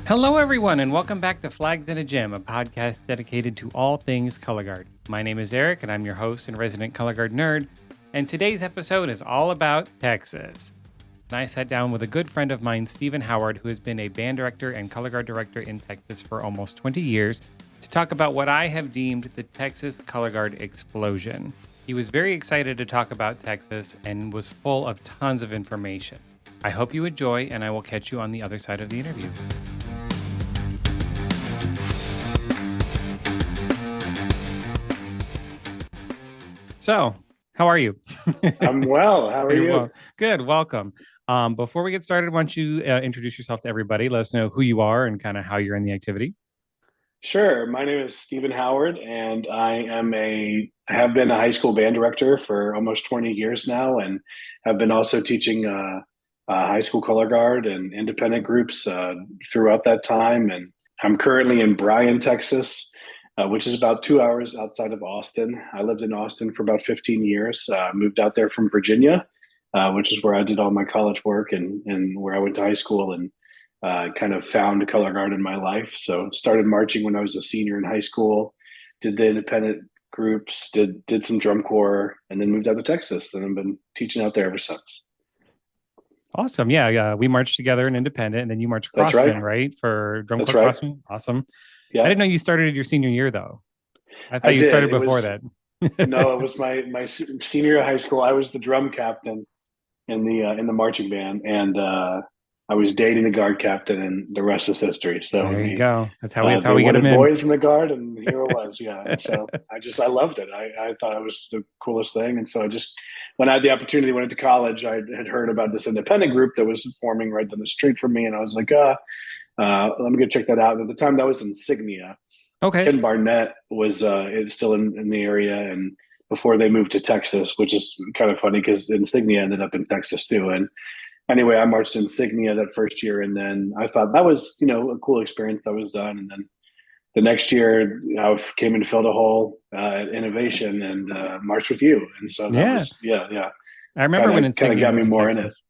Hello, everyone, and welcome back to Flags in a Gym, a podcast dedicated to all things color guard. My name is Eric, and I'm your host and resident color guard nerd. And today's episode is all about Texas. And I sat down with a good friend of mine, Stephen Howard, who has been a band director and color guard director in Texas for almost 20 years, to talk about what I have deemed the Texas color guard explosion. He was very excited to talk about Texas and was full of tons of information. I hope you enjoy, and I will catch you on the other side of the interview. So, how are you? I'm well. How are you? Well. Good. Welcome. Before we get started, why don't you introduce yourself to everybody? Let us know who you are and kind of how you're in the activity. Sure. My name is Stephen Howard, and I have been a high school band director for almost 20 years now, and have been also teaching high school color guard and independent groups throughout that time. And I'm currently in Bryan, Texas, which is about 2 hours outside of Austin. I lived in Austin for about 15 years, moved out there from Virginia, which is where I did all my college work and where I went to high school, and kind of found color guard in my life. So started marching when I was a senior in high school, did the independent groups, did some drum corps, and then moved out to Texas, and I've been teaching out there ever since. Awesome. Yeah. We marched together in independent, and then you marched crossman, right? For drum corps crossman. Awesome. Yeah. I didn't know you started your senior year though. I thought you started before that. No, it was my senior year of high school. I was the drum captain in the marching band, and I was dating the guard captain, and the rest is history. So there you go. That's how we get them in. Boys in the guard, and here it was. Yeah. And so I loved it. I thought it was the coolest thing, and so when I had the opportunity, went into college, I had heard about this independent group that was forming right down the street from me, and I was like, let me go check that out. And at the time, that was Insignia. Okay. Ken Barnett was still in the area, and before they moved to Texas, which is kind of funny because Insignia ended up in Texas too. And anyway, I marched Insignia that first year, and then I thought that was a cool experience. I was done, and then the next year I came and filled a hole at Innovation and marched with you, and so that was I remember when Insignia kind of got me more Texas.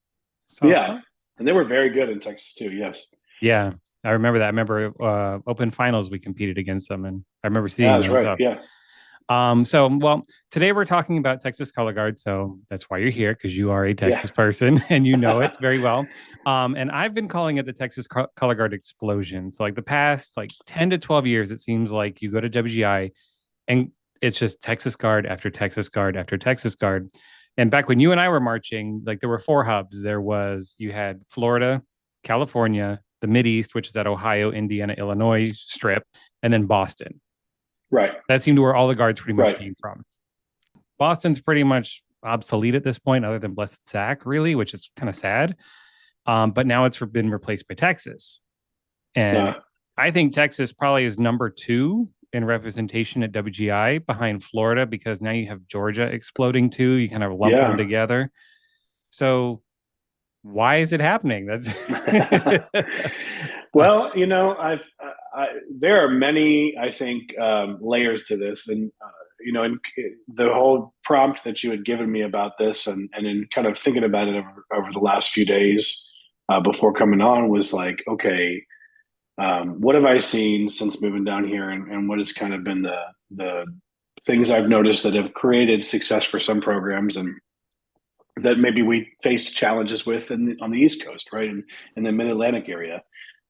in it. So, and they were very good in Texas too. Yes. Yeah, I remember that. I remember open finals we competed against them, and I remember seeing those. Right. Yeah. So today we're talking about Texas color guard. So that's why you're here, because you are a Texas person and you know it very well. And I've been calling it the Texas color guard explosion. So like the past 10 to 12 years, it seems like you go to WGI and it's just Texas guard after Texas guard after Texas guard. And back when you and I were marching, there were 4 hubs. You had Florida, California, the Mideast, which is at Ohio, Indiana, Illinois strip, and then Boston. Right. That seemed where all the guards pretty much came from. Boston's pretty much obsolete at this point, other than Blessed Sac, really, which is kind of sad. But now it's been replaced by Texas. And I think Texas probably is number 2 in representation at WGI behind Florida, because now you have Georgia exploding too. You kind of lump them together. So why is it happening? That's well, there are many, I think, layers to this, and and the whole prompt that you had given me about this, and in kind of thinking about it over the last few days before coming on, was like, okay, what have I seen since moving down here, and what has kind of been the things I've noticed that have created success for some programs, and that maybe we faced challenges with on the East Coast, right, in the Mid-Atlantic area.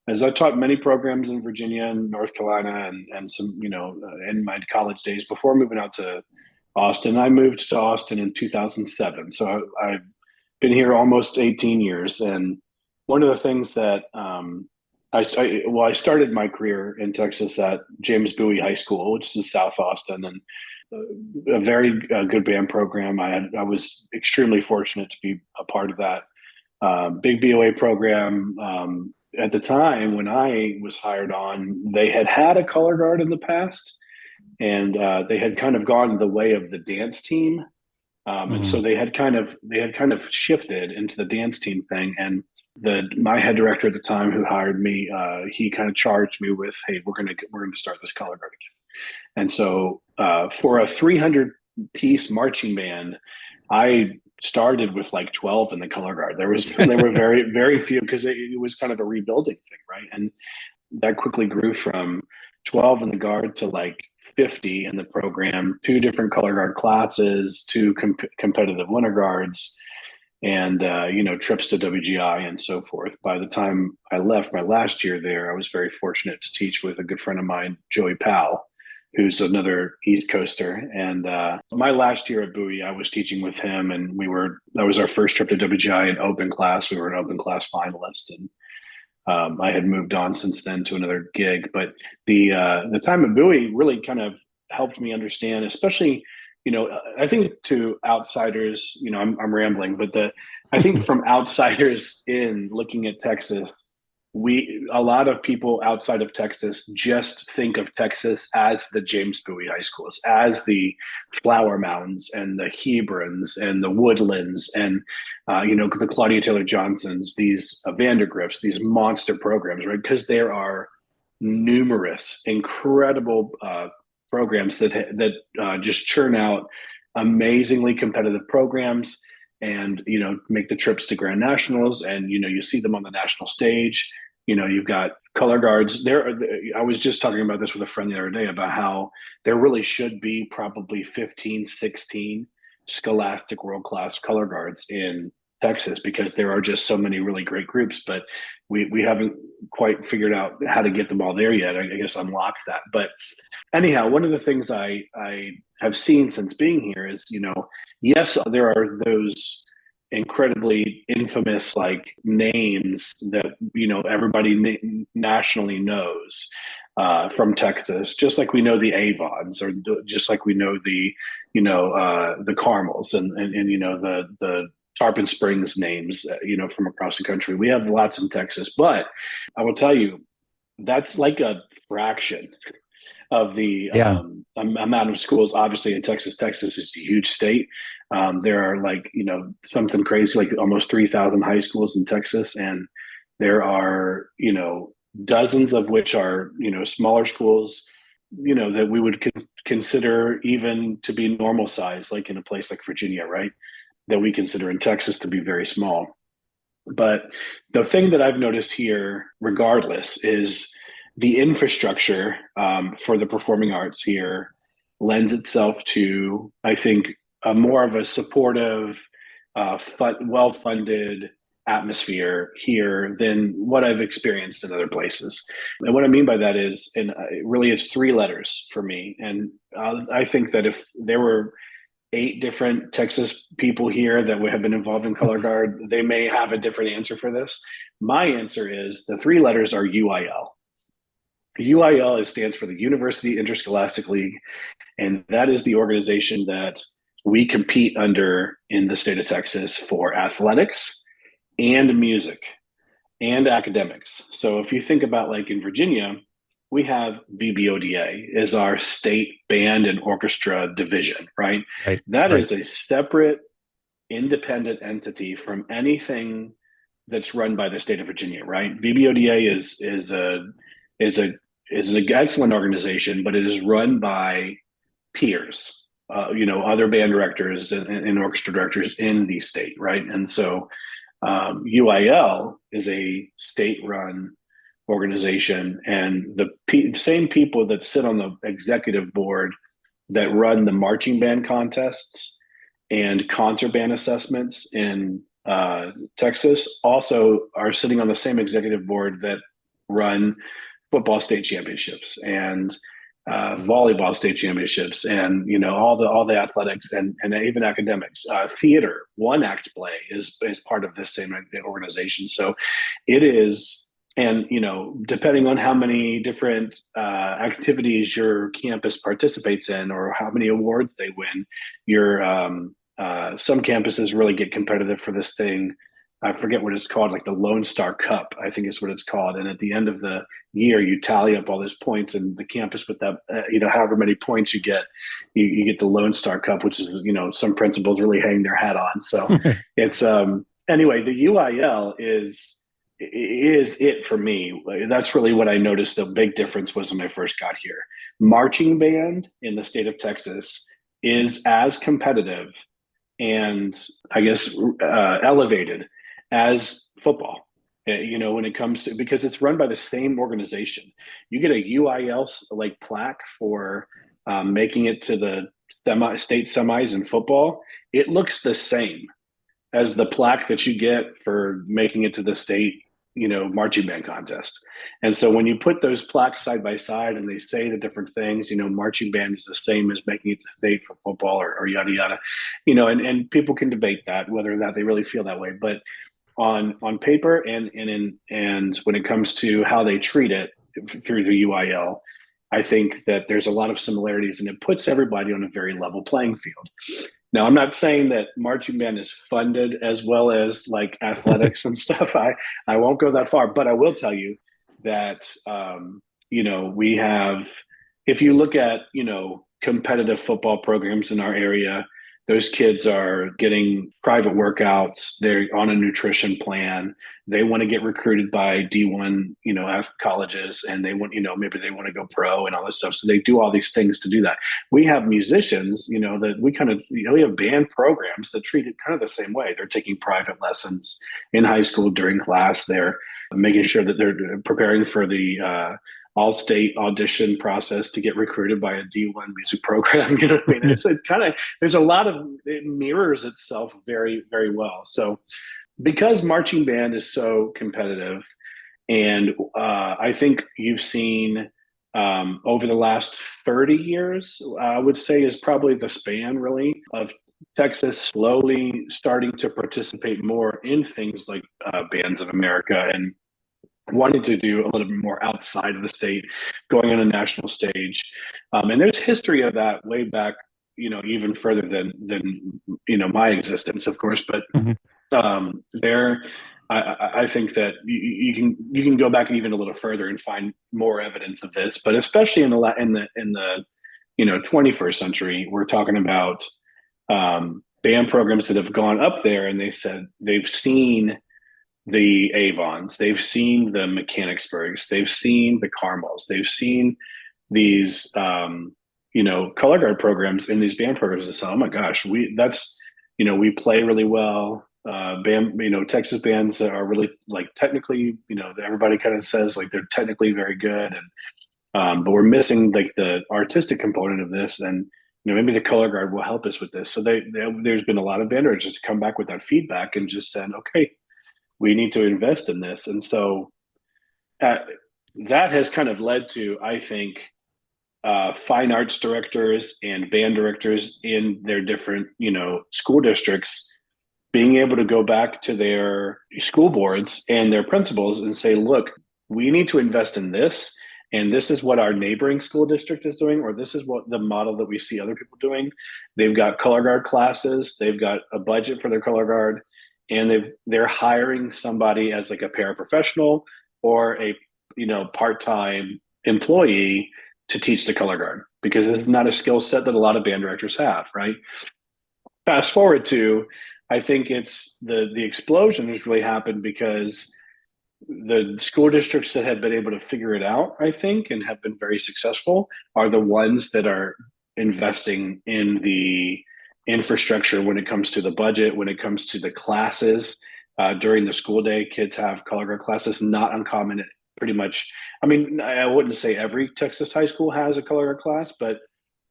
As I taught many programs in Virginia and North Carolina, and some, in my college days before moving out to Austin. I moved to Austin in 2007, so I've been here almost 18 years. And one of the things that I started my career in Texas at James Bowie High School, which is South Austin, and a very good band program. I was extremely fortunate to be a part of that big BOA program. At the time when I was hired on, they had a color guard in the past, and they had kind of gone the way of the dance team. And so they had kind of shifted into the dance team thing. And my head director at the time, who hired me, he kind of charged me with, "Hey, we're going to start this color guard again." And so for a 300-piece marching band, I started with 12 in the color guard. There were very, very few, because it was kind of a rebuilding thing, right? And that quickly grew from 12 in the guard to like 50 in the program, two different color guard classes, two competitive winter guards, and trips to WGI and so forth. By the time I left my last year there, I was very fortunate to teach with a good friend of mine, Joey Powell, who's another East Coaster. And my last year at Bowie, I was teaching with him, and that was our first trip to WGI in open class. We were an open class finalist, and I had moved on since then to another gig. But the time at Bowie really kind of helped me understand, especially, I think to outsiders, I'm rambling, but I think from outsiders in looking at Texas, a lot of people outside of Texas just think of Texas as the James Bowie high schools, as the Flower Mountains and the Hebrons and the Woodlands and the Claudia Taylor Johnsons, these Vandergrifts, these monster programs, right? Because there are numerous incredible programs that just churn out amazingly competitive programs, and make the trips to Grand Nationals, and you see them on the national stage. You've got color guards there. I was just talking about this with a friend the other day about how there really should be probably 15, 16 scholastic world-class color guards in Texas, because there are just so many really great groups, but we haven't quite figured out how to get them all there yet. I guess unlock that. But anyhow, one of the things I have seen since being here is, yes, there are those incredibly infamous like names that everybody nationally knows from Texas, just like we know the Avons, or just like we know the Carmels and the Tarpon Springs names, from across the country. We have lots in Texas, but I will tell you, that's like a fraction of the amount of schools. Obviously in Texas. Texas is a huge state. There are like, something crazy, like almost 3,000 high schools in Texas. And there are, dozens of which are, smaller schools, that we would consider even to be normal size, like in a place like Virginia, right? That we consider in Texas to be very small. But the thing that I've noticed here, regardless, is the infrastructure for the performing arts here lends itself to, I think, more of a supportive, well-funded atmosphere here than what I've experienced in other places. And what I mean by that is, and really it's three letters for me. And I think that if there were 8 different Texas people here that would have been involved in color guard, they may have a different answer for this. My answer is the 3 letters are UIL. UIL stands for the University Interscholastic League, and that is the organization that we compete under in the state of Texas for athletics and music and academics. So if you think about, like in Virginia, we have VBODA is our state band and orchestra division, right? That is a separate, independent entity from anything that's run by the state of Virginia, right? VBODA is an excellent organization, but it is run by peers, other band directors and orchestra directors in the state, right? And so UIL is a state-run organization, and the same people that sit on the executive board that run the marching band contests and concert band assessments in Texas also are sitting on the same executive board that run football state championships and volleyball state championships, and all the athletics and even academics. Theater, one act play is part of this same organization. So it is. And, depending on how many different activities your campus participates in or how many awards they win, some campuses really get competitive for this thing. I forget what it's called, like the Lone Star Cup, I think is what it's called. And at the end of the year, you tally up all those points, and the campus with that, however many points you get, you get the Lone Star Cup, which is, some principals really hang their hat on. So it's, anyway, the UIL is it for me. That's really what I noticed the big difference was when I first got here. Marching band in the state of Texas is as competitive and I guess elevated as football. when it comes to, because it's run by the same organization. You get a UIL like plaque for making it to the state semis in football. It looks the same as the plaque that you get for making it to the state, marching band contest. And so when you put those plaques side by side and they say the different things, marching band is the same as making it to state for football or yada yada, and people can debate that whether or not they really feel that way. But on paper and when it comes to how they treat it through the UIL, I think that there's a lot of similarities and it puts everybody on a very level playing field. Now, I'm not saying that marching band is funded as well as like athletics and stuff. I won't go that far, but I will tell you that, we have, if you look at, competitive football programs in our area, those kids are getting private workouts. They're on a nutrition plan. They want to get recruited by D1, colleges, and they want, maybe they want to go pro and all this stuff. So they do all these things to do that. We have musicians, that we kind of, we have band programs that treat it kind of the same way. They're taking private lessons in high school during class. They're making sure that they're preparing for the all-state audition process to get recruited by a D1 music program. You know what I mean? It's kind of, there's a lot of, it mirrors itself very, very well. So because marching band is so competitive, and I think you've seen over the last 30 years, I would say is probably the span really of Texas slowly starting to participate more in things like Bands of America and wanted to do a little bit more outside of the state, going on a national stage. And there's history of that way back, even further than my existence, of course. But there, I think that you can go back even a little further and find more evidence of this. But especially in the 21st century, we're talking about band programs that have gone up there, and they said they've seen the Avons, they've seen the Mechanicsburgs, they've seen the Carmels, they've seen these color guard programs in these band programs and say, oh my gosh, we play really well. Texas bands are really like technically, everybody kind of says like they're technically very good, and but we're missing like the artistic component of this, and maybe the color guard will help us with this. So there's been a lot of band directors to come back with that feedback and just said, okay, we need to invest in this. And so that has kind of led to, I think, fine arts directors and band directors in their different, school districts being able to go back to their school boards and their principals and say, look, we need to invest in this. And this is what our neighboring school district is doing, or this is what the model that we see other people doing. They've got color guard classes. They've got a budget for their color guard. And they're hiring somebody as like a paraprofessional or a part-time employee to teach the color guard, because it's not a skill set that a lot of band directors have, right? Fast forward to, I think it's the explosion has really happened because the school districts that have been able to figure it out, I think, and have been very successful are the ones that are investing in the infrastructure when it comes to the budget, when it comes to the classes. During the school day, kids have color guard classes, not uncommon. Pretty much, I mean, I wouldn't say every Texas high school has a color guard class, but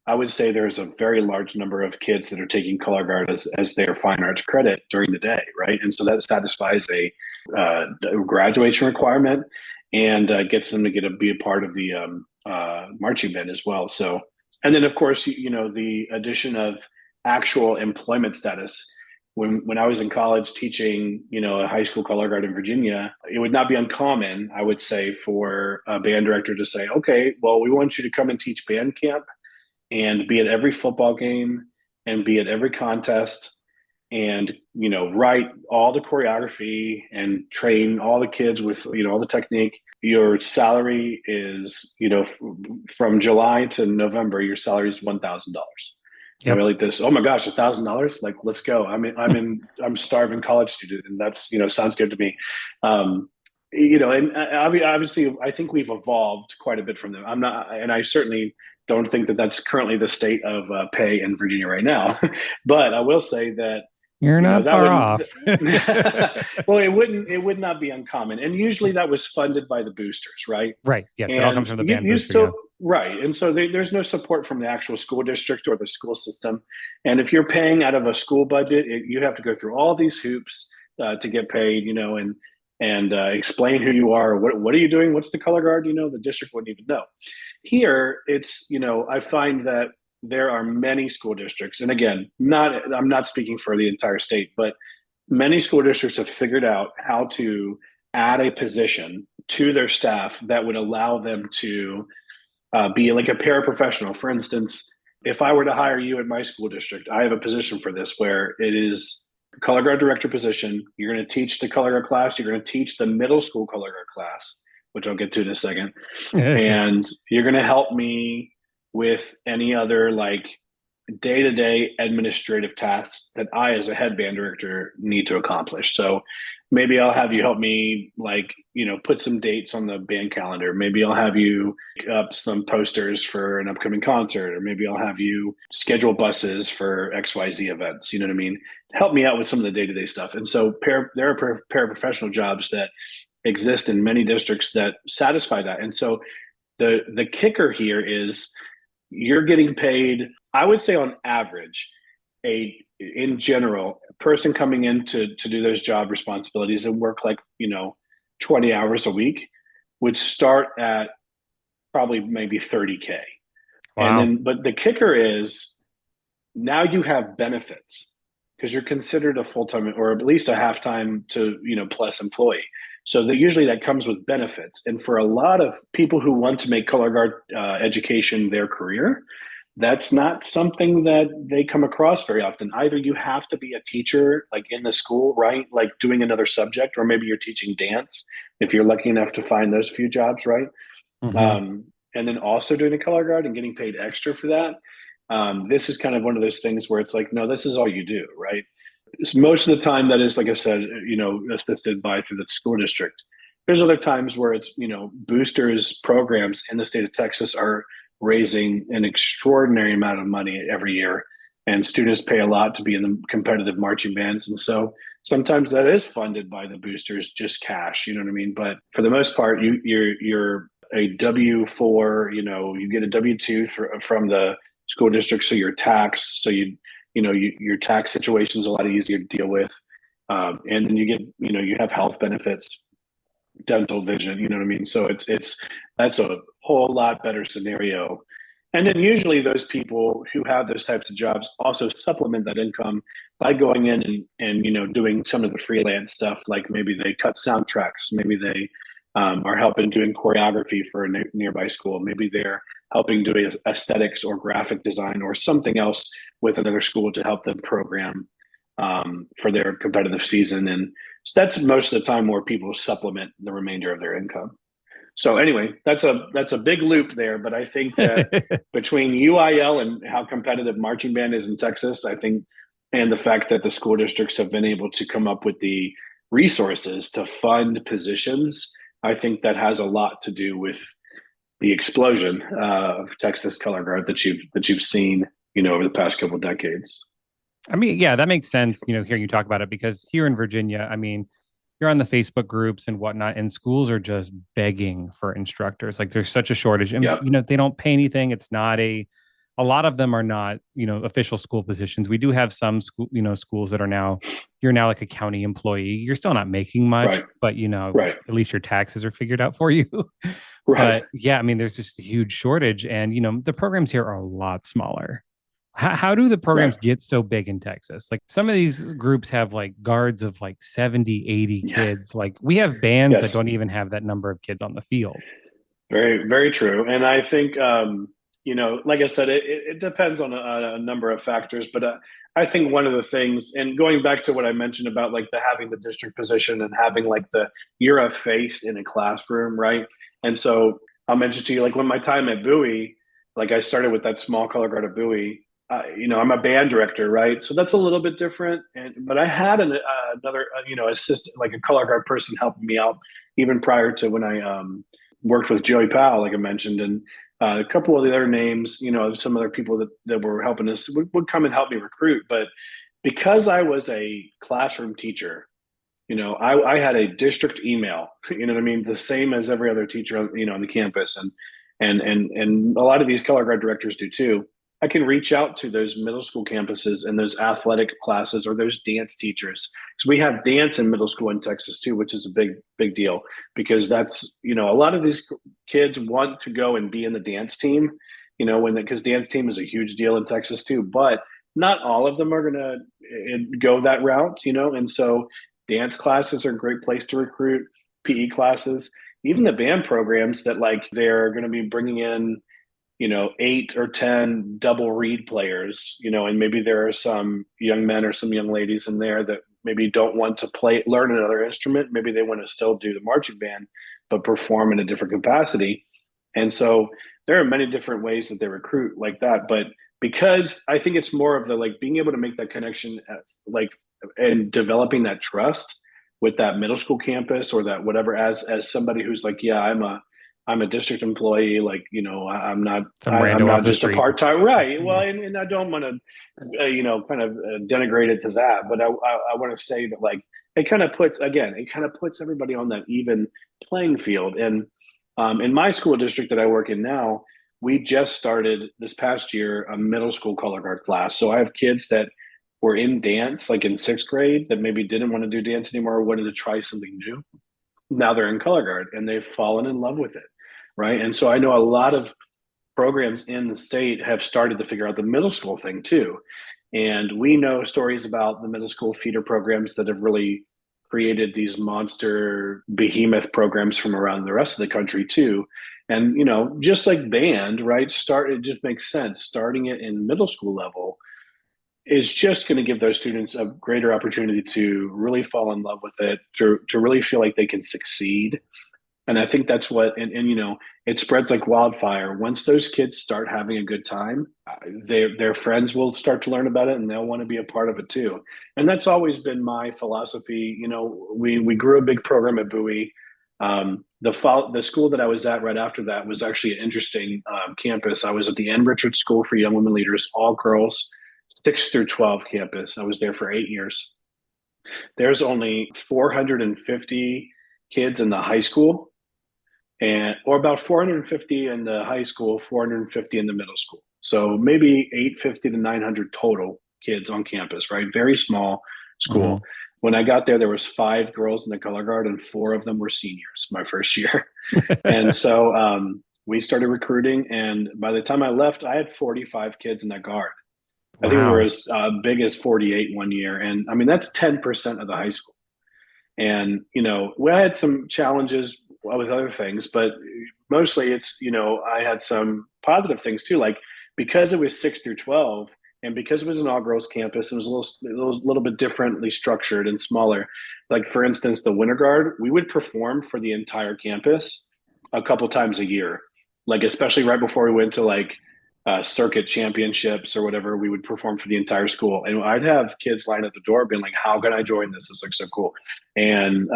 I would say there's a very large number of kids that are taking color guard as their fine arts credit during the day, right? And so that satisfies a graduation requirement and gets them to be a part of the marching band as well. So, and then of course, the addition of actual employment status. When I was in college teaching, a high school color guard in Virginia, it would not be uncommon, I would say, for a band director to say, okay, well, we want you to come and teach band camp and be at every football game and be at every contest and, write all the choreography and train all the kids with, all the technique. Your salary is, from July to November, your salary is $1,000. Yep. Like this, oh my gosh, $1,000! Like, let's go. I'm starving college student, and that's, sounds good to me. And obviously, I think we've evolved quite a bit from them. And I certainly don't think that that's currently the state of pay in Virginia right now. But I will say that You're not That far wouldn't. off. Well, it would not be uncommon, and usually that was funded by the boosters, right? Right. Yes, it all comes And from the band you booster. Yeah. still right, and so there's no support from the actual school district or the school system. And if you're paying out of a school budget, you have to go through all these hoops to get paid, and explain who you are. What are you doing? What's the color guard? The district wouldn't even know. Here, it's I find that there are many school districts, and again, I'm not speaking for the entire state, but many school districts have figured out how to add a position to their staff that would allow them to be like a paraprofessional. For instance, if I were to hire you at my school district, I have a position for this where it is a color guard director position. You're going to teach the color guard class. You're going to teach the middle school color guard class, which I'll get to in a second. And you're going to help me with any other like day-to-day administrative tasks that I, as a head band director, need to accomplish. So maybe I'll have you help me, like, put some dates on the band calendar. Maybe I'll have you pick up some posters for an upcoming concert, or maybe I'll have you schedule buses for XYZ events. You know what I mean? Help me out with some of the day-to-day stuff. And so there are paraprofessional jobs that exist in many districts that satisfy that. And so the kicker here is you're getting paid, I would say on average, in general, a person coming in to do those job responsibilities and work like 20 hours a week would start at probably maybe 30K. Wow. And then, but the kicker is now you have benefits because you're considered a full-time or at least a half-time to plus employee. So usually that comes with benefits. And for a lot of people who want to make color guard education their career, that's not something that they come across very often. Either you have to be a teacher, like in the school, right? Like doing another subject, or maybe you're teaching dance if you're lucky enough to find those few jobs, right? Mm-hmm. And then also doing a color guard and getting paid extra for that. This is kind of one of those things where it's like, no, this is all you do, right? Most of the time that is, like I said, assisted by through the school district. There's other times where it's, boosters programs in the state of Texas are raising an extraordinary amount of money every year, and students pay a lot to be in the competitive marching bands. And so sometimes that is funded by the boosters, just cash, you know what I mean? But for the most part, you're a W-4, you get a W-2 from the school district, so you're taxed, so your tax situation is a lot easier to deal with. And then you get, you have health benefits, dental, vision, you know what I mean? So that's a whole lot better scenario. And then usually those people who have those types of jobs also supplement that income by going in and doing some of the freelance stuff. Like maybe they cut soundtracks, maybe they are helping doing choreography for a nearby school. Maybe they're helping do aesthetics or graphic design or something else with another school to help them program for their competitive season. And so that's most of the time where people supplement the remainder of their income. So anyway, that's a big loop there. But I think that between UIL and how competitive marching band is in Texas, I think, and the fact that the school districts have been able to come up with the resources to fund positions, I think that has a lot to do with the explosion of Texas color guard that you've seen, over the past couple of decades. I mean, yeah, that makes sense, hearing you talk about it, because here in Virginia, I mean, you're on the Facebook groups and whatnot, and schools are just begging for instructors. Like there's such a shortage, and Yep. they don't pay anything. It's not a lot of them are not, official school positions. We do have some school, schools that are you're now like a county employee. You're still not making much, Right. but Right. at least your taxes are figured out for you. Right. But yeah, I mean, there's just a huge shortage, and the programs here are a lot smaller. How do the programs Right. get so big in Texas? Like some of these groups have like guards of like 70, 80 Yeah. kids. Like we have bands that Yes. don't even have that number of kids on the field. Very, very true. And I think, like I said, it depends on a number of factors, but I think one of the things, and going back to what I mentioned about like having the district position and having like you're a face in a classroom, right? And so I'll mention to you, like when my time at Bowie, like I started with that small color guard at Bowie. I'm a band director, right? So that's a little bit different. But I had another, assistant, like a color guard person helping me out even prior to when I worked with Joey Powell, like I mentioned, and a couple of the other names, some other people that were helping us would come and help me recruit. But because I was a classroom teacher, I had a district email, you know what I mean? The same as every other teacher, on the campus. And a lot of these color guard directors do too. I can reach out to those middle school campuses and those athletic classes or those dance teachers. Because we have dance in middle school in Texas too, which is a big deal because that's, a lot of these kids want to go and be in the dance team, because dance team is a huge deal in Texas too, but not all of them are going to go that route, and so dance classes are a great place to recruit, PE classes, even the band programs that like they're going to be bringing in, 8 or 10 double reed players, and maybe there are some young men or some young ladies in there that maybe don't want to learn another instrument. Maybe they want to still do the marching band, but perform in a different capacity. And so there are many different ways that they recruit like that. But because I think it's more of the like being able to make that connection and developing that trust with that middle school campus or that whatever as somebody who's like, yeah, I'm a district employee. Like, I'm not just a part-time. Right. Well, and I don't want to, kind of denigrate it to that, but I want to say that like, it kind of puts everybody on that even playing field. And in my school district that I work in now, we just started this past year a middle school color guard class. So I have kids that were in dance, like in 6th grade, that maybe didn't want to do dance anymore or wanted to try something new. Now they're in color guard and they've fallen in love with it. Right. And so I know a lot of programs in the state have started to figure out the middle school thing too. And we know stories about the middle school feeder programs that have really created these monster behemoth programs from around the rest of the country too. And, just like band, right, it just makes sense. Starting it in middle school level is just going to give those students a greater opportunity to really fall in love with it, to really feel like they can succeed. And I think that's what, and it spreads like wildfire. Once those kids start having a good time, their friends will start to learn about it and they'll want to be a part of it too. And that's always been my philosophy. We grew a big program at Bowie. The school that I was at right after that was actually an interesting campus. I was at the Ann Richards School for Young Women Leaders, all girls, 6 through 12 campus. I was there for 8 years. There's only 450 kids in the high school, or about 450 in the high school, 450 in the middle school. So maybe 850 to 900 total kids on campus, right? Very small school. Mm-hmm. When I got there was 5 girls in the color guard and 4 of them were seniors my first year. And so we started recruiting. And by the time I left, I had 45 kids in that guard. Wow. I think we were as big as 48 one year. And I mean, that's 10% of the high school. And, we had some challenges with other things, but mostly it's, I had some positive things too. Like because it was 6 through 12 and because it was an all girls campus, it was a little bit differently structured and smaller. Like for instance, the winter guard, we would perform for the entire campus a couple times a year. Like, especially right before we went to like circuit championships or whatever, we would perform for the entire school. And I'd have kids line at the door being like, how can I join this? It's like so cool. And,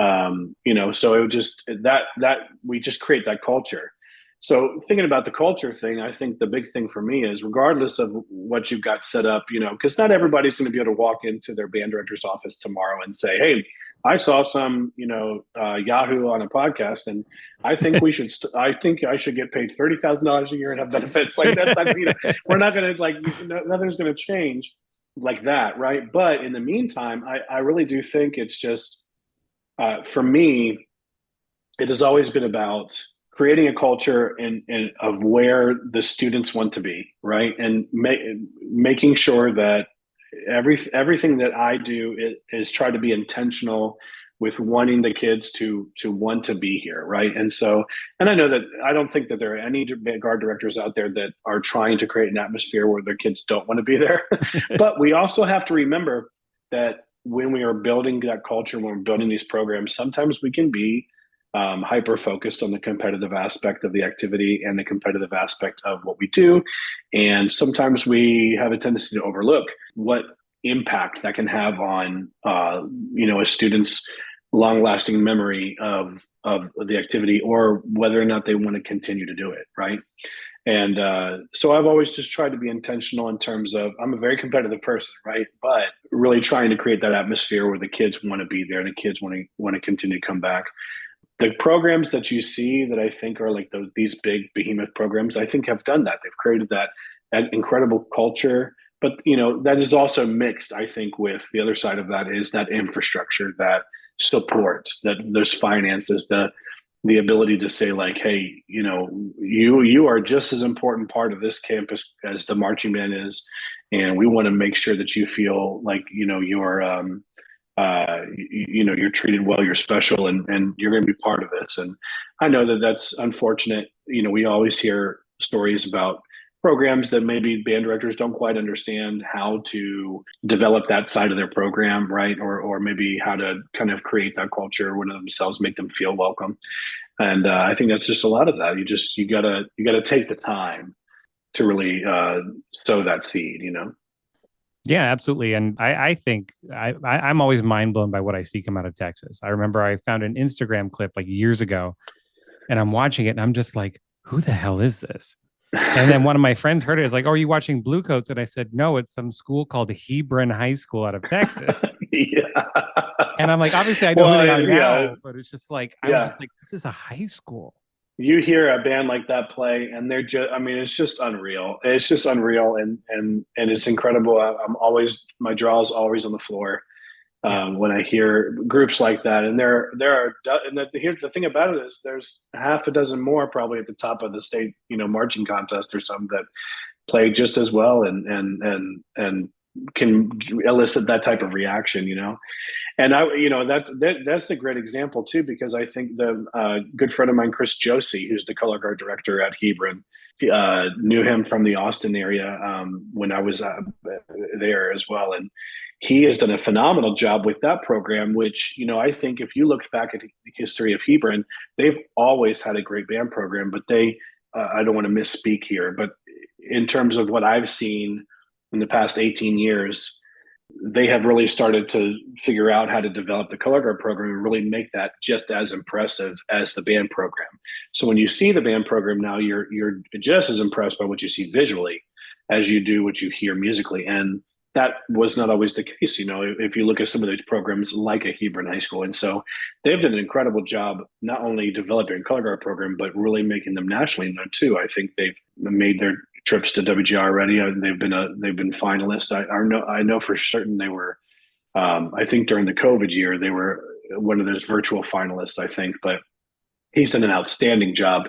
so it would just that we just create that culture. So thinking about the culture thing, I think the big thing for me is regardless of what you've got set up, because not everybody's going to be able to walk into their band director's office tomorrow and say, hey, I saw some, Yahoo on a podcast, and I think I think I should get paid $30,000 a year and have benefits. Like that's not, we're not going to nothing's going to change like that, right? But in the meantime, I really do think it's just for me, it has always been about creating a culture of where the students want to be, right, and making sure that everything that I do is try to be intentional with wanting the kids to want to be here, right? And so, and I know that I don't think that there are any guard directors out there that are trying to create an atmosphere where their kids don't want to be there. But we also have to remember that when we are building that culture, when we're building these programs, sometimes we can be hyper focused on the competitive aspect of the activity and the competitive aspect of what we do. And sometimes we have a tendency to overlook what impact that can have on, a student's long lasting memory of the activity or whether or not they want to continue to do it. Right. And so I've always just tried to be intentional in terms of I'm a very competitive person, right? But really trying to create that atmosphere where the kids want to be there, the kids want to continue to come back. The programs that you see that I think are like these big behemoth programs, I think have done that. They've created that incredible culture. But that is also mixed, I think, with the other side of that is that infrastructure, that support, that those finances, the ability to say like, hey, you are just as important part of this campus as the marching band is, and we want to make sure that you feel like you're you're treated well, you're special, and you're going to be part of this. And I know that that's unfortunate. We always hear stories about programs that maybe band directors don't quite understand how to develop that side of their program, right? Or maybe how to kind of create that culture within themselves, make them feel welcome. And I think that's just a lot of that. You gotta take the time to really sow that seed. Yeah, absolutely. And I think I'm always mind blown by what I see come out of Texas. I remember I found an Instagram clip like years ago, and I'm watching it and I'm just like, who the hell is this? And then one of my friends heard it. Is like, oh, are you watching Bluecoats? And I said, no, it's some school called Hebron High School out of Texas. Yeah. And I'm like, obviously I know who Well, they are yeah, now, but it's just like, I was yeah. just like, this is a high school. You hear a band like that play, and they're just, I mean, it's just unreal. It's just unreal, and it's incredible. I'm always, my jaw is always on the floor Yeah. when I hear groups like that. And here's the thing about it is there's half a dozen more probably at the top of the state, marching contest or something that play just as well and can elicit that type of reaction. And that's a great example too, because I think the good friend of mine, Chris Josie, who's the color guard director at Hebron, knew him from the Austin area when I was there as well, and he has done a phenomenal job with that program. Which I think if you look back at the history of Hebron, they've always had a great band program, but I don't want to misspeak here, but in terms of what I've seen in the past 18 years, they have really started to figure out how to develop the color guard program and really make that just as impressive as the band program. So when you see the band program now, you're just as impressed by what you see visually as you do what you hear musically. And that was not always the case, if you look at some of those programs like a Hebron High School. And so they've done an incredible job, not only developing a color guard program, but really making them nationally known too. I think they've made their trips to WGR already. They've been finalists. I know for certain they were. I think during the COVID year they were one of those virtual finalists. I think, but he's done an outstanding job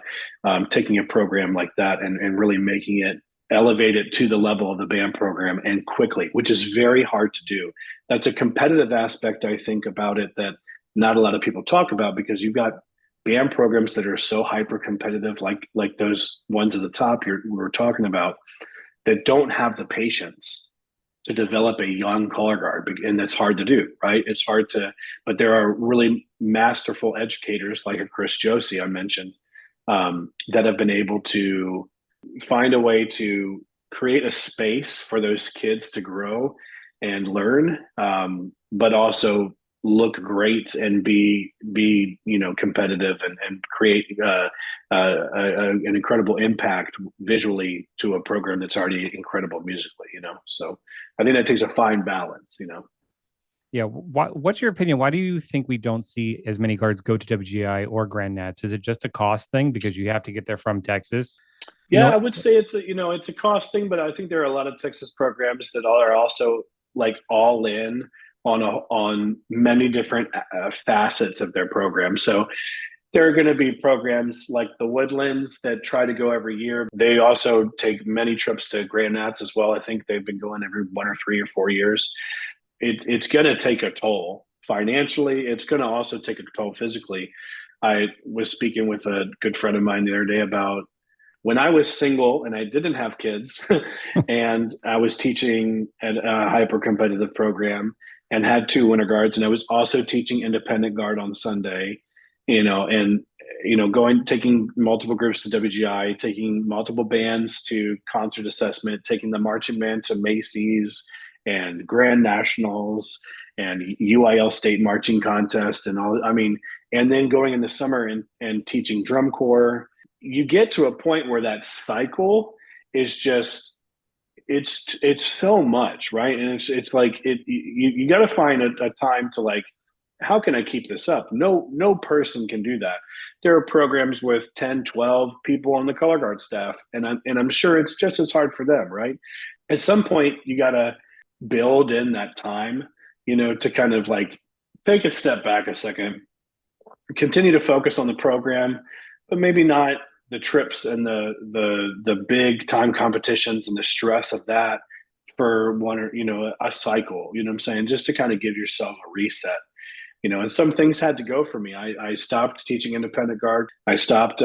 taking a program like that and really making it elevate it to the level of the band program and quickly, which is very hard to do. That's a competitive aspect, I think, about it that not a lot of people talk about, because you've got band programs that are so hyper competitive, like those ones at the top we're talking about, that don't have the patience to develop a young color guard, and that's hard to do, right? It's hard to, but there are really masterful educators like a Chris Josie I mentioned that have been able to find a way to create a space for those kids to grow and learn, but also look great and be competitive and create an incredible impact visually to a program that's already incredible musically. So I think that takes a fine balance. Yeah. What's your opinion? Why do you think we don't see as many guards go to WGI or Grand Nats? Is it just a cost thing because you have to get there from Texas? Yeah, I would say it's a cost thing, but I think there are a lot of Texas programs that are also like all in on many different facets of their program. So there are going to be programs like the Woodlands that try to go every year. They also take many trips to Grand Nats as well. I think they've been going every 1 or 3 or 4 years. It's going to take a toll financially. It's going to also take a toll physically. I was speaking with a good friend of mine the other day about when I was single and I didn't have kids and I was teaching at a hyper competitive program and had 2 winter guards, and I was also teaching independent guard on Sunday, and taking multiple groups to WGI, taking multiple bands to concert assessment, taking the marching band to Macy's and Grand Nationals and UIL state marching contest and all. I mean, and then going in the summer and teaching drum corps. you get to a point where that cycle is just it's so much, right? And it's like you got to find a time to like, how can I keep this up? No person can do that. There are programs with 10, 12 people on the color guard staff, and I'm sure it's just as hard for them, right? At some point you got to build in that time, to kind of like take a step back a second, continue to focus on the program, but maybe not the trips and the big time competitions and the stress of that for one, or a cycle. You know what I'm saying? Just to kind of give yourself a reset. And some things had to go for me. I stopped teaching independent guard. I stopped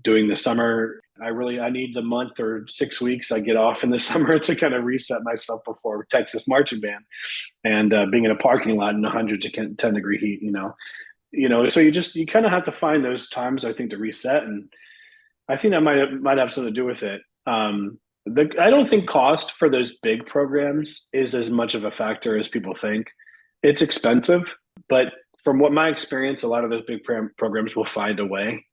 doing the summer. I need the month or 6 weeks I get off in the summer to kind of reset myself before Texas marching band and being in a parking lot in 100 to 10-degree heat. So you kind of have to find those times, I think, to reset. And I think that might have something to do with it. I don't think cost for those big programs is as much of a factor as people think. It's expensive, but from what my experience, a lot of those big programs will find a way.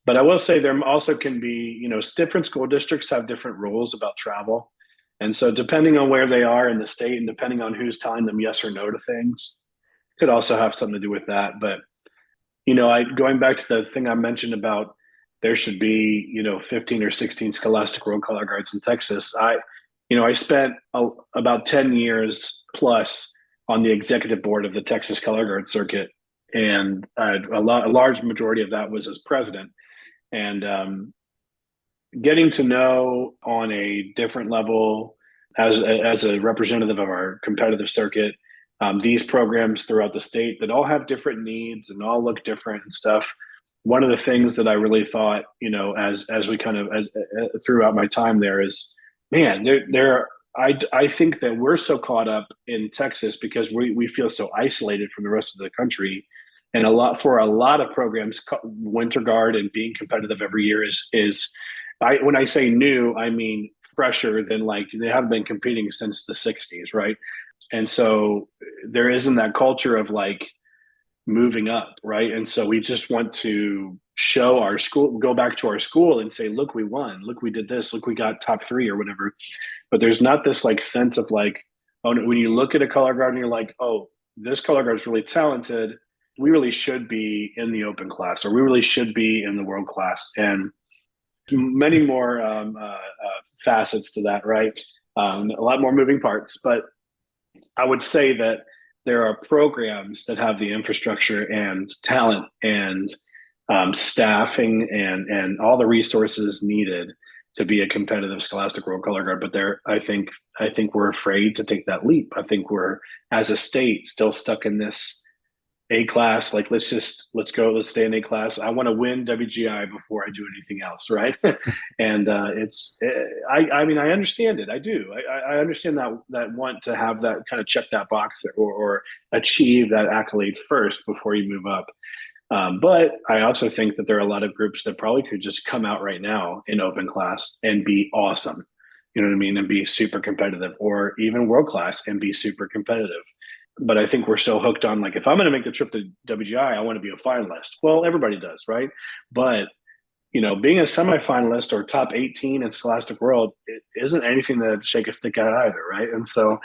But I will say there also can be, different school districts have different rules about travel. And so depending on where they are in the state and depending on who's telling them yes or no to things, could also have something to do with that. But, going back to the thing I mentioned about there should be, 15 or 16 Scholastic World Color Guards in Texas. I spent about 10 years plus on the executive board of the Texas Color Guard Circuit. And a large majority of that was as president. And getting to know on a different level as a representative of our competitive circuit, these programs throughout the state that all have different needs and all look different and stuff. One of the things that I really thought, as we kind of throughout my time there is, man, I think that we're so caught up in Texas because we feel so isolated from the rest of the country. And for a lot of programs, Winter Guard and being competitive every year is when I say new, I mean fresher than like they haven't been competing since the 60s, right? And so there isn't that culture of like moving up, right? And so we just want to show our school, go back to our school and say, look, we won, look, we did this, look, we got top 3 or whatever. But there's not this like sense of like, oh, when you look at a color guard and you're like, oh, this color guard is really talented, we really should be in the open class, or we really should be in the world class. And many more facets to that, right? A lot more moving parts, but I would say that there are programs that have the infrastructure and talent and staffing and all the resources needed to be a competitive Scholastic World Color Guard. But I think we're afraid to take that leap. I think we're, as a state, still stuck in this A class. Like, let's stay in A class. I want to win WGI before I do anything else, right? And I mean, I understand it. I do. I understand that want to have that kind of check that box or achieve that accolade first before you move up. But I also think that there are a lot of groups that probably could just come out right now in open class and be awesome. You know what I mean? And be super competitive, or even world class and be super competitive. But I think we're so hooked on, like, if I'm going to make the trip to WGI, I want to be a finalist. Well, everybody does, right? But, being a semifinalist or top 18 in Scholastic World, it isn't anything to shake a stick at either, right? And so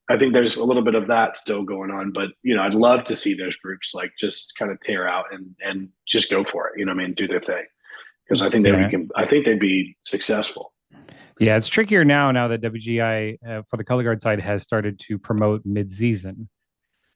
I think there's a little bit of that still going on. But, I'd love to see those groups, like, just kind of tear out and just go for it, do their thing. Because I think they'd be successful. Yeah, it's trickier now that WGI for the color guard side has started to promote mid-season.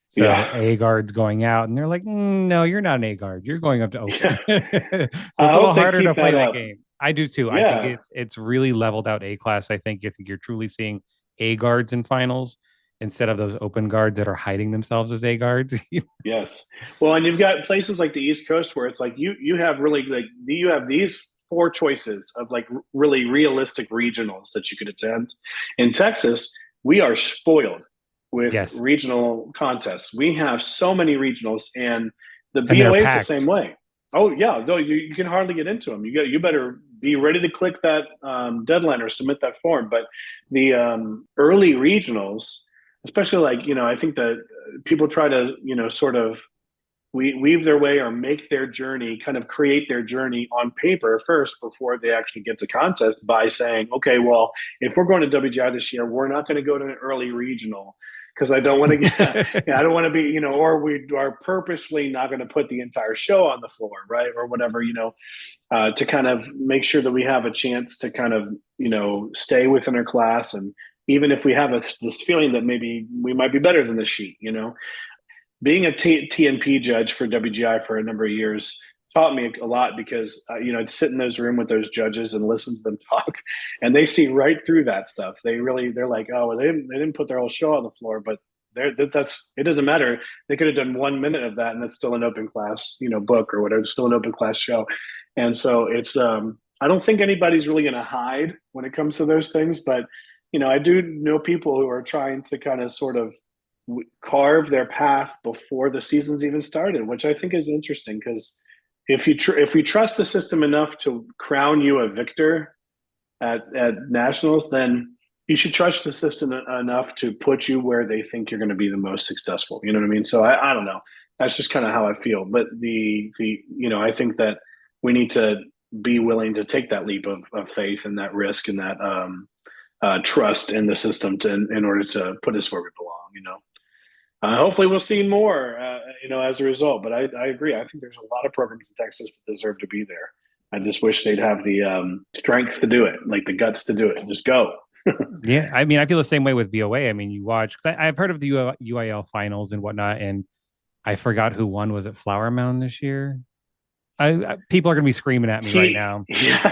So A guard's going out, and they're like, no, you're not an A guard. You're going up to open. So it's a little harder to play that game. I do too. Yeah. I think it's really leveled out A class. I think you're truly seeing A guards in finals instead of those open guards that are hiding themselves as A guards. Yes. Well, and you've got places like the East Coast where it's like you have these 4 choices of like really realistic regionals that you could attend. In Texas, we are spoiled with regional contests. We have so many regionals, and the BOA is the same way. Oh yeah, though you can hardly get into them. You better be ready to click that deadline or submit that form. But the early regionals, especially like I think that people try to sort of weave their way or make their journey, kind of create their journey on paper first before they actually get to contest by saying, okay, well, if we're going to WGI this year, we're not going to go to an early regional because I don't want to get, I don't want to be, or we are purposely not going to put the entire show on the floor, right? Or whatever, to kind of make sure that we have a chance to kind of, stay within our class. And even if we have this feeling that maybe we might be better than the sheet, being a TNP judge for WGI for a number of years taught me a lot because I'd sit in those room with those judges and listen to them talk, and they see right through that stuff. They're like, oh, well, they didn't put their whole show on the floor, but that's it doesn't matter. They could have done 1 minute of that, and that's still an open class, book or whatever, still an open class show. And so it's I don't think anybody's really going to hide when it comes to those things, but I do know people who are trying to kind of sort of carve their path before the season's even started, which I think is interesting because if we trust the system enough to crown you a victor at nationals, then you should trust the system enough to put you where they think you're going to be the most successful. You know what I mean? So I don't know. That's just kind of how I feel. But I think that we need to be willing to take that leap of faith and that risk and that trust in the system in order to put us where we belong. Hopefully we'll see more, as a result. But I agree. I think there's a lot of programs in Texas that deserve to be there. I just wish they'd have the strength to do it, like the guts to do it. Just go. Yeah, I mean, I feel the same way with BOA. I mean, you watch, because I've heard of the UIL finals and whatnot, and I forgot who won. Was it Flower Mound this year? People are going to be screaming at me right now.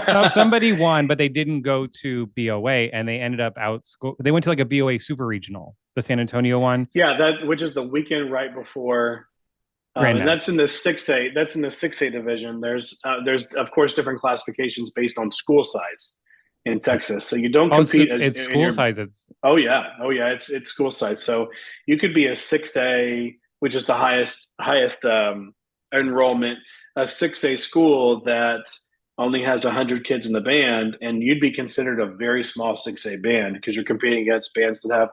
So somebody won, but they didn't go to BOA, and they ended up they went to like a BOA super regional, the San Antonio one. Yeah, which is the weekend right before. And that's in the 6A. That's in the 6A division. There's of course different classifications based on school size in Texas. So you don't compete. It's school size. Oh yeah. It's school size. So you could be a 6A, which is the highest enrollment, a 6A school that only has 100 kids in the band, and you'd be considered a very small 6A band because you're competing against bands that have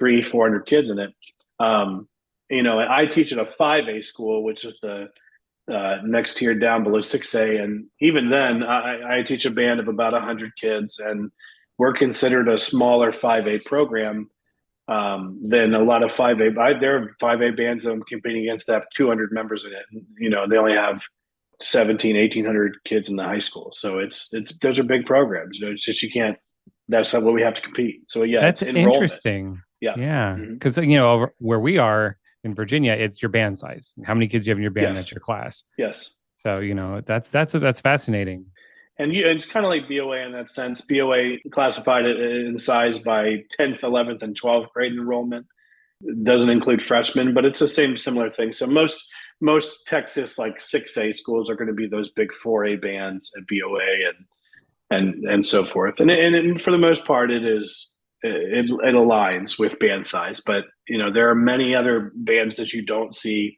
300-400 kids in it. I teach at a 5A school, which is the next tier down below 6A, and even then, I teach a band of about 100 kids, and we're considered a smaller 5A program than a lot of 5A. There are 5A bands that I'm competing against that have 200 members in it. They only have 1,800 kids in the high school. So those are big programs. It's just, you can't, that's not what we have to compete. So yeah, that's interesting. Yeah. Because, over where we are in Virginia, it's your band size. How many kids you have in your band? That's your class. Yes. So, that's fascinating. And it's kind of like BOA in that sense. BOA classified it in size by 10th, 11th, and 12th grade enrollment. It doesn't include freshmen, but it's the similar thing. So most Texas like 6A schools are going to be those big 4A bands at BOA and so forth. And for the most part, it aligns with band size. But there are many other bands that you don't see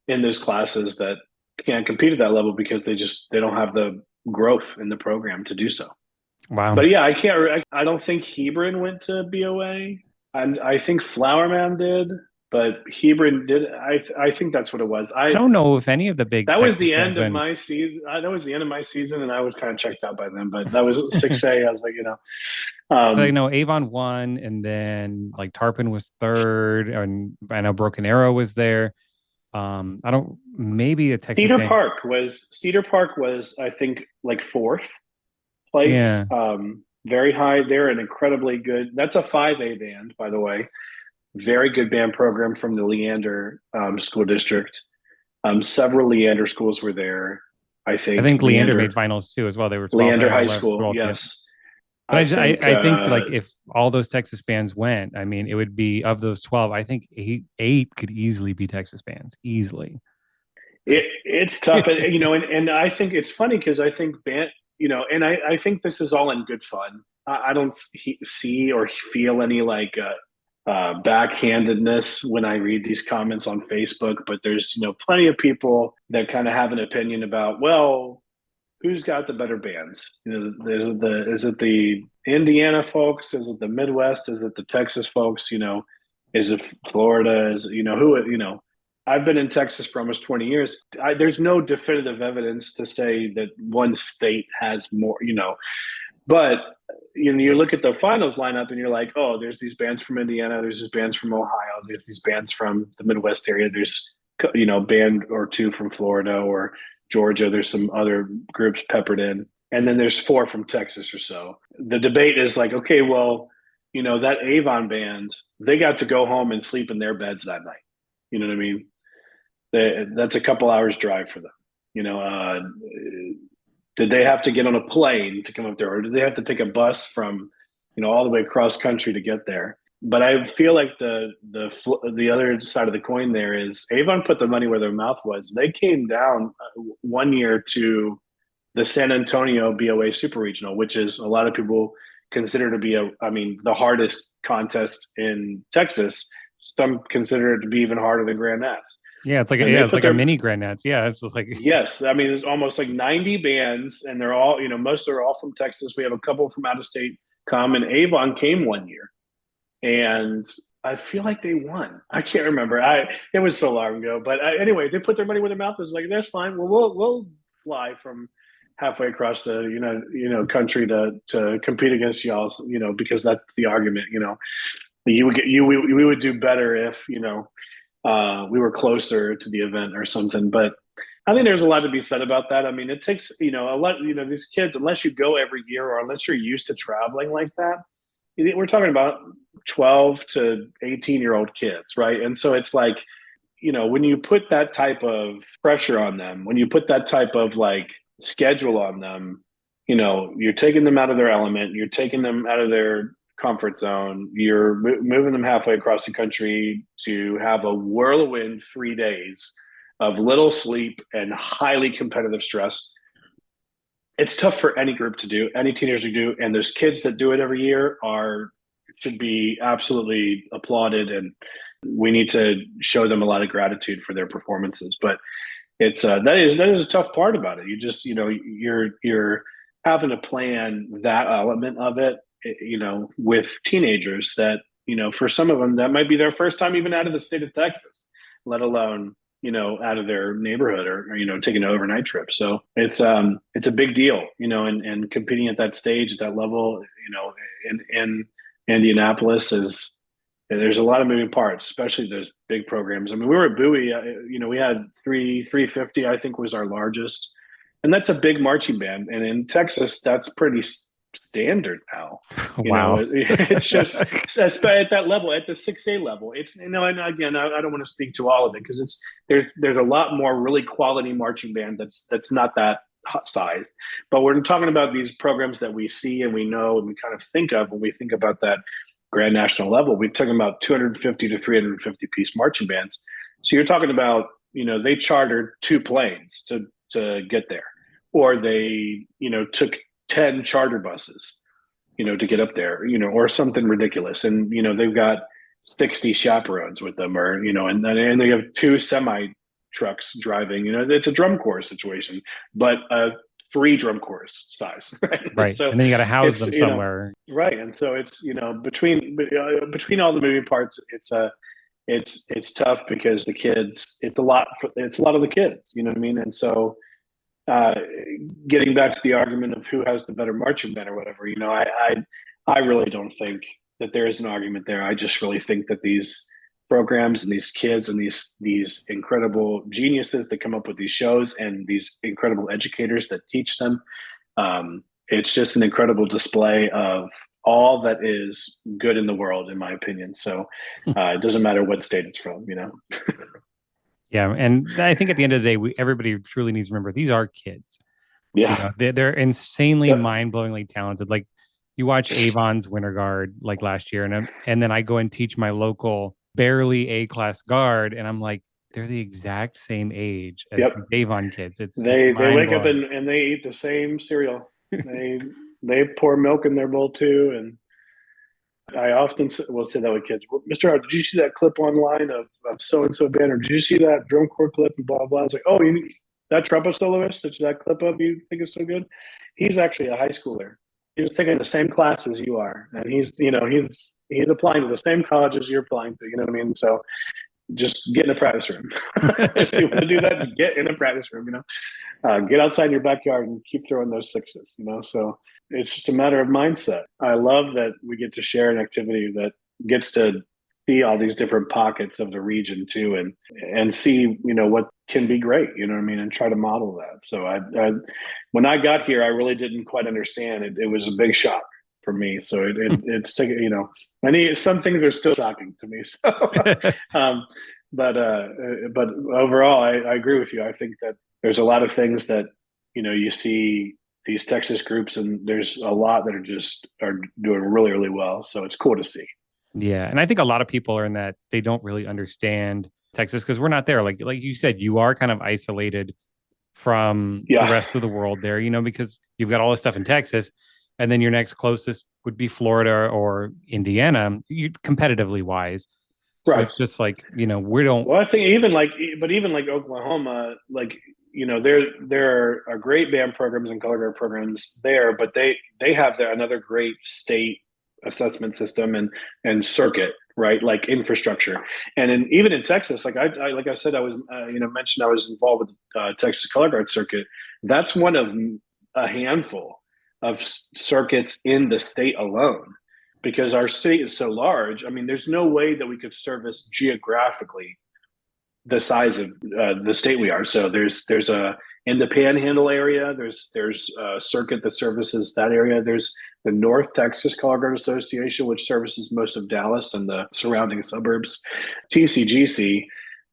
in those classes that can't compete at that level because they don't have the growth in the program to do so. Wow. But yeah, I don't think Hebron went to BOA, and I think Flower Mound did, but Hebron did. I think that's what it was. I don't know if any of the big. That was the end of my season. That was the end of my season, and I was kind of checked out by then. But that was 6A. I was like, Avon won, and then like Tarpon was third, and I know Broken Arrow was there. Maybe a Texas Cedar Park was I think like fourth place. Yeah. Very high. They're an incredibly good. That's a 5A band, by the way. Very good band program from the Leander school district. Several Leander schools were there. I think Leander made finals too as well. They were 12, Leander High School. 12, yes. But I think like if all those Texas bands went, I mean, it would be of those 12. I think eight could easily be Texas bands, easily. It's tough, and I think it's funny because I think and I think this is all in good fun. I don't see or feel any like backhandedness when I read these comments on Facebook, but there's plenty of people that kind of have an opinion about, well, who's got the better bands? Is it the Indiana folks? Is it the Midwest? Is it the Texas folks? Is it Florida? Is who? I've been in Texas for almost 20 years. There's no definitive evidence to say that one state has more, but you look at the finals lineup and you're like, oh, there's these bands from Indiana, there's these bands from Ohio, there's these bands from the Midwest area, there's band or two from Florida or Georgia, there's some other groups peppered in, and then there's four from Texas or so. The debate is like, okay, well, that Avon band, they got to go home and sleep in their beds that night. You know what I mean? That's a couple hours drive for them. Did they have to get on a plane to come up there, or did they have to take a bus from, all the way across country to get there? But I feel like the other side of the coin there is Avon put their money where their mouth was. They came down one year to the San Antonio BOA Super Regional, which is a lot of people consider to be the hardest contest in Texas. Some consider it to be even harder than Grand Nats. Yeah, it's like a mini Grand Nats. Yeah, it's just like yes. There's almost like 90 bands, and they're all most are all from Texas. We have a couple from out of state come, and Avon came one year, and I feel like they won. I can't remember. It was so long ago, but anyway, they put their money where their mouth is. Like, that's fine. Well, we'll fly from halfway across the country to compete against y'all. Because that's the argument. We would do better if we were closer to the event or something. But I think there's a lot to be said about that. It takes a lot. These kids, unless you go every year or unless you're used to traveling like that, we're talking about 12 to 18-year-old kids, right? And so it's like, when you put that type of pressure on them, when you put that type of like schedule on them, you're taking them out of their element, you're taking them out of their comfort zone, you're moving them halfway across the country to have a whirlwind 3 days of little sleep and highly competitive stress. It's tough for any group to do, any teenager to do, and those kids that do it every year should be absolutely applauded, and we need to show them a lot of gratitude for their performances. But it's that is a tough part about it. You just you're having to plan that element of it, with teenagers that for some of them that might be their first time even out of the state of Texas, let alone out of their neighborhood or taking an overnight trip. So it's a big deal, and competing at that stage, at that level, in Indianapolis there's a lot of moving parts, especially those big programs. We were at Bowie, we had 350, I think was our largest, and that's a big marching band. And in Texas, that's pretty standard now. Wow. It's just at that level, at the 6A level. It's and again, I don't want to speak to all of it because there's a lot more really quality marching band that's not that size. But we're talking about these programs that we see and we know and we kind of think of when we think about that grand national level. We're talking about 250 to 350 piece marching bands. So you're talking about they chartered 2 planes to get there, or they took 10 charter buses, to get up there, or something ridiculous. And, they've got 60 chaperones with them, or, and they have 2 semi trucks driving, it's a drum corps situation, but 3 drum corps size. Right. So and then you got to house them somewhere. Right. And so it's, between all the moving parts, it's tough because the kids, it's a lot of the kids, you know what I mean? And so, getting back to the argument of who has the better marching band or whatever, I really don't think that there is an argument there. I just really think that these programs and these kids and these incredible geniuses that come up with these shows and these incredible educators that teach them, it's just an incredible display of all that is good in the world, in my opinion. So it doesn't matter what state it's from, Yeah, and I think at the end of the day, everybody truly needs to remember these are kids. Yeah, they're insanely, mind-blowingly talented. Like you watch Avon's Winter Guard like last year, and then I go and teach my local barely A-class guard, and I'm like, they're the exact same age as the Avon kids. They wake up and they eat the same cereal. They pour milk in their bowl too, and I often will say that with kids. Mr. Howard, did you see that clip online of so-and-so band? Or did you see that drum corps clip and blah, blah? It's like, oh, that trumpet soloist that clip of you think is so good? He's actually a high schooler. He was taking the same class as you are. And he's applying to the same colleges you're applying to, you know what I mean? So just get in a practice room. If you want to do that, just get in a practice room. Get outside your backyard and keep throwing those sixes. So it's just a matter of mindset. I love that we get to share an activity that gets to see all these different pockets of the region too, and see what can be great. You know what I mean, and try to model that. So I when I got here, I really didn't quite understand it. It was a big shock for me. So it's some things are still shocking to me. So, but overall, I agree with you. I think that there's a lot of things that you see these Texas groups, and there's a lot that are doing really, really well. So it's cool to see. Yeah, and I think a lot of people are in that they don't really understand Texas because we're not there. Like you said, you are kind of isolated from the rest of the world there, because you've got all this stuff in Texas, and then your next closest would be Florida or Indiana, competitively wise. So right. It's just like, we don't. Well, I think even like Oklahoma, there are great band programs and color guard programs there, but they have another great state assessment system and circuit, right? Like infrastructure. And even in Texas, like I said, I was, mentioned I was involved with Texas color guard circuit. That's one of a handful of circuits in the state alone, because our state is so large. I mean, there's no way that we could service geographically the size of the state we are. So there's in the Panhandle area, there's a circuit that services that area. There's the North Texas Color Guard Association, which services most of Dallas and the surrounding suburbs. TCGC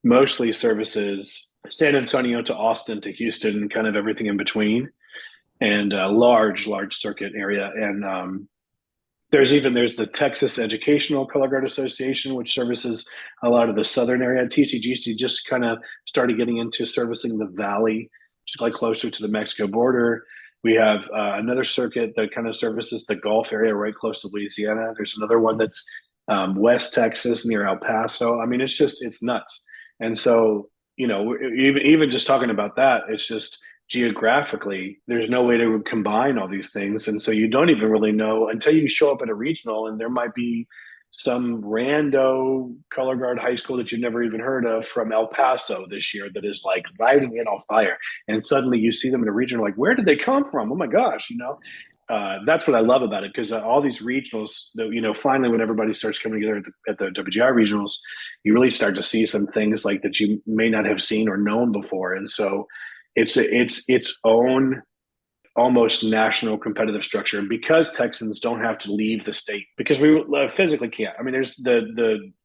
mostly services San Antonio to Austin to Houston, kind of everything in between, and a large circuit area. And there's the Texas Educational Color Guard Association, which services a lot of the southern area. TCGC just kind of started getting into servicing the valley, which is like closer to the Mexico border. We have another circuit that kind of services the Gulf area right close to Louisiana. There's another one that's West Texas near El Paso. I mean, it's nuts. And so, even just talking about that, it's just geographically, there's no way to combine all these things. And so you don't even really know until you show up at a regional, and there might be some rando color guard high school that you've never even heard of from El Paso this year that is like lighting it on fire. And suddenly you see them in a regional, like, where did they come from? Oh my gosh, that's what I love about it, because all these regionals, finally when everybody starts coming together at the WGI regionals, you really start to see some things like that you may not have seen or known before. And so it's its own almost national competitive structure. And because Texans don't have to leave the state, because we physically can't. I mean, there's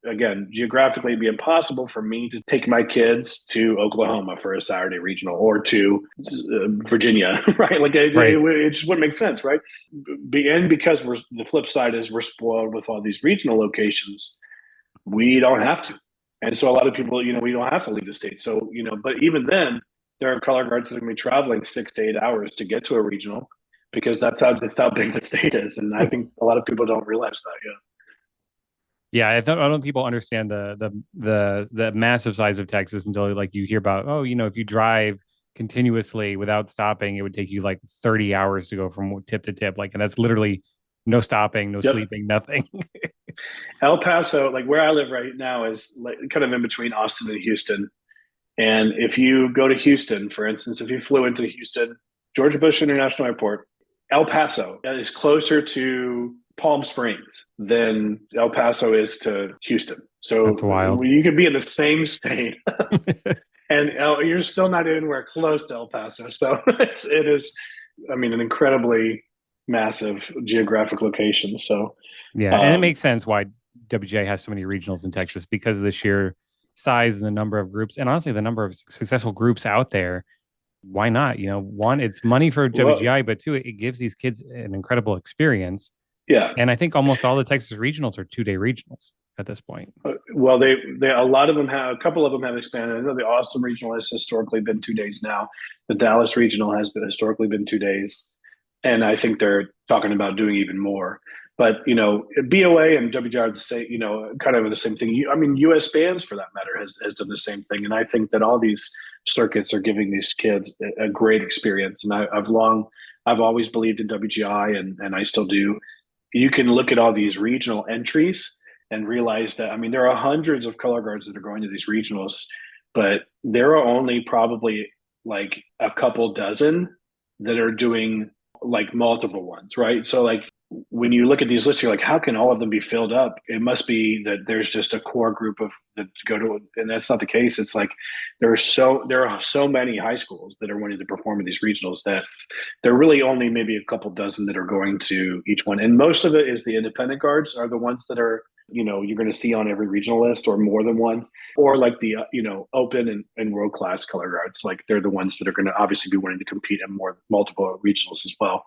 again, geographically, it'd be impossible for me to take my kids to Oklahoma for a Saturday regional or to Virginia, right? Like it just wouldn't make sense, right? And because the flip side is we're spoiled with all these regional locations, we don't have to. And so a lot of people, we don't have to leave the state. So, but even then, there are color guards that are going to be traveling 6 to 8 hours to get to a regional, because that's how big the state is. And I think a lot of people don't realize that. Yeah, I don't people understand the massive size of Texas until like you hear about, if you drive continuously without stopping, it would take you like 30 hours to go from tip to tip. Like, and that's literally no stopping, no sleeping, nothing. El Paso, like where I live right now, is like kind of in between Austin and Houston. And if you go to Houston, for instance, if you flew into Houston, George Bush International Airport, El Paso is closer to Palm Springs than El Paso is to Houston. So that's wild. You could be in the same state and you're still not anywhere close to El Paso. So it is, an incredibly massive geographic location. So yeah, and it makes sense why WGA has so many regionals in Texas, because of the sheer size and the number of groups, and honestly the number of successful groups out there. Why not? One, it's money for WGI, but two, it gives these kids an incredible experience. Yeah. And I think almost all the Texas regionals are 2-day regionals at this point. Well, they a lot of them have, a couple of them have expanded. I know the Austin regional has historically been 2 days now. The Dallas regional has historically been 2 days. And I think they're talking about doing even more. But, BOA and WGR are the same, kind of the same thing. US Bands, for that matter, has done the same thing. And I think that all these circuits are giving these kids a great experience. And I've always believed in WGI, and I still do. You can look at all these regional entries, and realize that, I mean, there are hundreds of color guards that are going to these regionals, but there are only probably like a couple dozen that are doing like multiple ones, right? So like when you look at these lists, you're like, how can all of them be filled up? It must be that there's just a core group of that go to, and that's not the case. It's like there are so many high schools that are wanting to perform in these regionals that there are really only maybe a couple dozen that are going to each one, and most of it is the independent guards are the ones that are, you're going to see on every regional list, or more than one, or like the open and world class color guards, like they're the ones that are going to obviously be wanting to compete in multiple regionals as well.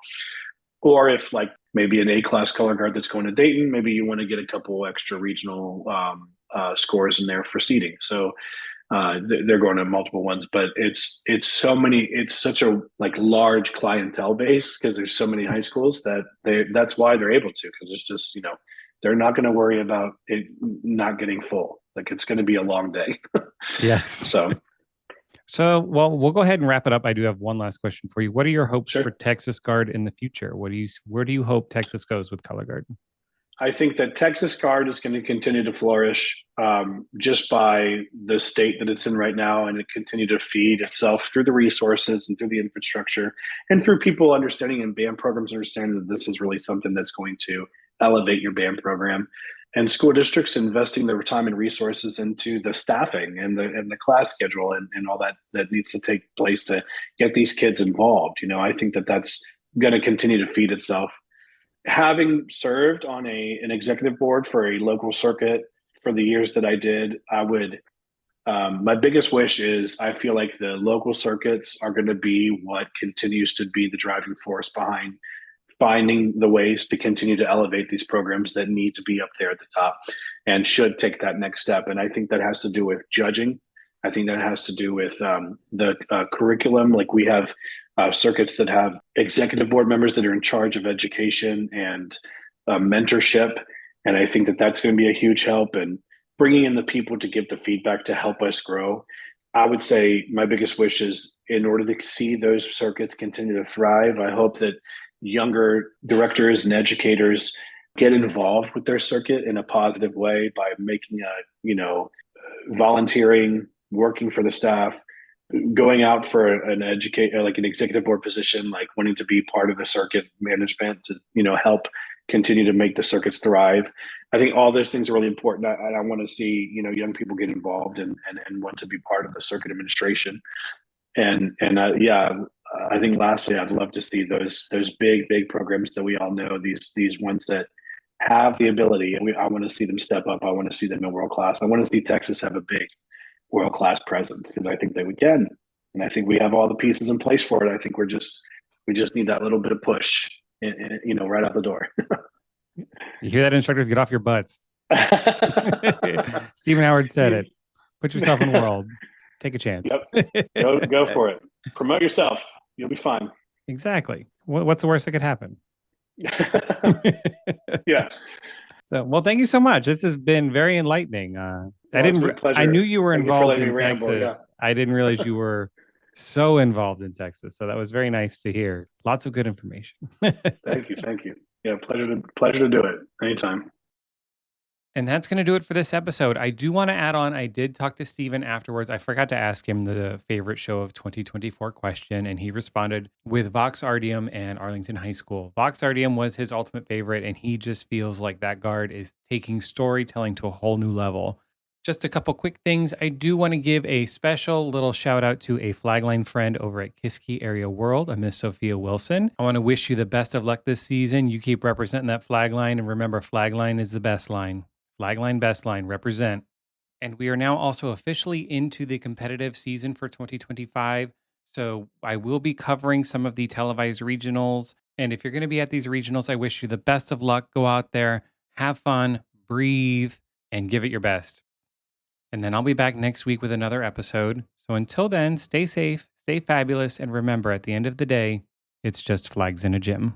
Or if like maybe an A-class color guard that's going to Dayton, maybe you want to get a couple extra regional scores in there for seeding. So they're going to multiple ones, but it's so many. It's such a like large clientele base because there's so many high schools that's why they're able to, because it's just they're not going to worry about it not getting full. Like it's going to be a long day. Yes. So, well, we'll go ahead and wrap it up. I do have one last question for you. What are your hopes for Texas Guard in the future? Where do you hope Texas goes with color guard? I think that Texas Guard is going to continue to flourish just by the state that it's in right now, and it continue to feed itself through the resources and through the infrastructure and through people understanding and band programs understanding that this is really something that's going to elevate your band program, and school districts investing their time and resources into the staffing and the class schedule and all that needs to take place to get these kids involved. I think that that's going to continue to feed itself. Having served on an executive board for a local circuit for the years that I did, I would, my biggest wish is I feel like the local circuits are going to be what continues to be the driving force behind finding the ways to continue to elevate these programs that need to be up there at the top and should take that next step. And I think that has to do with judging. I think that has to do with the curriculum. Like we have circuits that have executive board members that are in charge of education and mentorship. And I think that that's going to be a huge help, and bringing in the people to give the feedback to help us grow. I would say my biggest wish is, in order to see those circuits continue to thrive, I hope that younger directors and educators get involved with their circuit in a positive way by making volunteering, working for the staff, going out for an executive board position, like wanting to be part of the circuit management to help continue to make the circuits thrive. I think all those things are really important. I want to see young people get involved and want to be part of the circuit administration. I think lastly, I'd love to see those big programs that we all know, these ones that have the ability, and I want to see them step up. I want to see them in world class. I want to see Texas have a big world class presence, because I think that we can, and I think we have all the pieces in place for it. I think we just need that little bit of push, right out the door. You hear that, instructors? Get off your butts. Stephen Howard said it. Put yourself in the world. Take a chance. Yep. Go for it. Promote yourself. You'll be fine. Exactly. What's the worst that could happen? Yeah. So, well, thank you so much. This has been very enlightening. I knew you were involved in Texas. I didn't realize you were so involved in Texas. So that was very nice to hear. Lots of good information. Thank you. Yeah, pleasure to do it anytime. And that's going to do it for this episode. I do want to add on, I did talk to Steven afterwards. I forgot to ask him the favorite show of 2024 question, and he responded with Vox Artium and Arlington High School. Vox Artium was his ultimate favorite, and he just feels like that guard is taking storytelling to a whole new level. Just a couple quick things. I do want to give a special little shout out to a flagline friend over at Kiski Area World, a Miss Sophia Wilson. I want to wish you the best of luck this season. You keep representing that flagline, and remember, flagline is the best line. Flagline, best line, represent. And we are now also officially into the competitive season for 2025. So I will be covering some of the televised regionals. And if you're going to be at these regionals, I wish you the best of luck. Go out there, have fun, breathe, and give it your best. And then I'll be back next week with another episode. So until then, stay safe, stay fabulous, and remember, at the end of the day, it's just flags in a gym.